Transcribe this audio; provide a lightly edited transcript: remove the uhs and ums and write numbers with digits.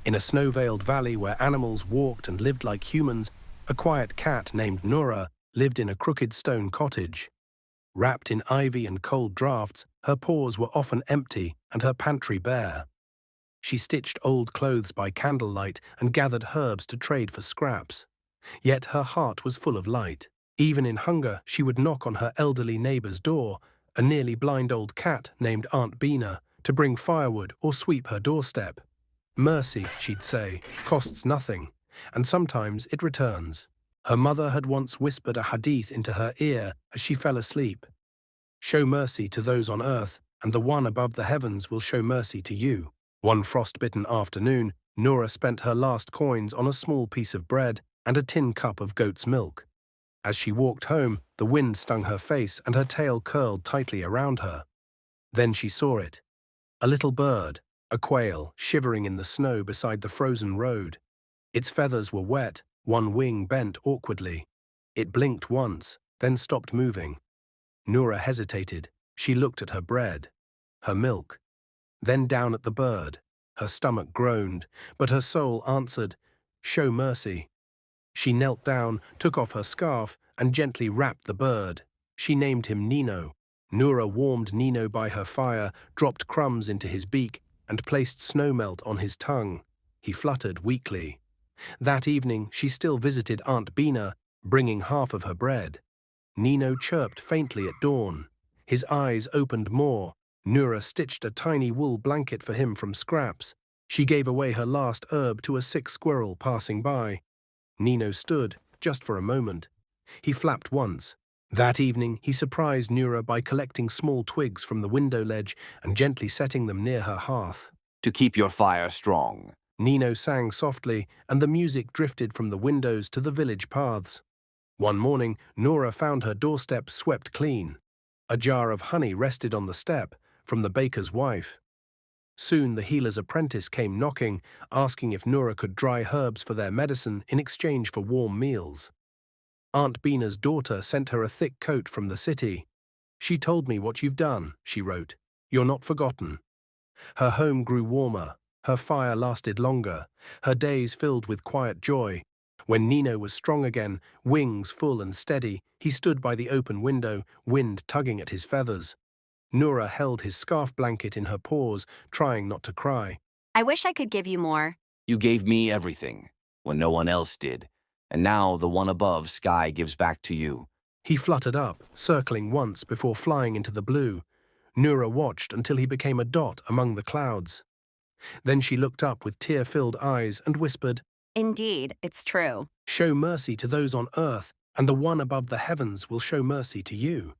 In a snow-veiled valley where animals walked and lived like humans, a quiet cat named Nora lived in a crooked stone cottage. Wrapped in ivy and cold drafts, her paws were often empty and her pantry bare. She stitched old clothes by candlelight and gathered herbs to trade for scraps. Yet her heart was full of light. Even in hunger, she would knock on her elderly neighbor's door, a nearly blind old cat named Aunt Bina, to bring firewood or sweep her doorstep. Mercy, she'd say, costs nothing, and sometimes it returns. Her mother had once whispered a hadith into her ear as she fell asleep. Show mercy to those on earth, and the one above the heavens will show mercy to you. One frostbitten afternoon, Nora spent her last coins on a small piece of bread and a tin cup of goat's milk. As she walked home, the wind stung her face and her tail curled tightly around her. Then she saw it. A little bird, a quail, shivering in the snow beside the frozen road. Its feathers were wet, one wing bent awkwardly. It blinked once, then stopped moving. Nora hesitated. She looked at her bread, her milk, then down at the bird. Her stomach groaned, but her soul answered, "Show mercy." She knelt down, took off her scarf, and gently wrapped the bird. She named him Nino. Nora warmed Nino by her fire, dropped crumbs into his beak, and placed snowmelt on his tongue. He fluttered weakly. That evening, she still visited Aunt Bina, bringing half of her bread. Nino chirped faintly at dawn. His eyes opened more. Nora stitched a tiny wool blanket for him from scraps. She gave away her last herb to a sick squirrel passing by. Nino stood, just for a moment. He flapped once. That evening, he surprised Nora by collecting small twigs from the window ledge and gently setting them near her hearth. To keep your fire strong. Nino sang softly, and the music drifted from the windows to the village paths. One morning, Nora found her doorstep swept clean. A jar of honey rested on the step, from the baker's wife. Soon the healer's apprentice came knocking, asking if Nora could dry herbs for their medicine in exchange for warm meals. Aunt Bina's daughter sent her a thick coat from the city. "She told me what you've done," she wrote. "You're not forgotten." Her home grew warmer. Her fire lasted longer. Her days filled with quiet joy. When Nino was strong again, wings full and steady, he stood by the open window, wind tugging at his feathers. Nora held his scarf blanket in her paws, trying not to cry. I wish I could give you more. You gave me everything, when no one else did, and now the one above sky gives back to you. He fluttered up, circling once before flying into the blue. Nora watched until he became a dot among the clouds. Then she looked up with tear-filled eyes and whispered, Indeed, it's true. "Show mercy to those on earth, and the one above the heavens will show mercy to you."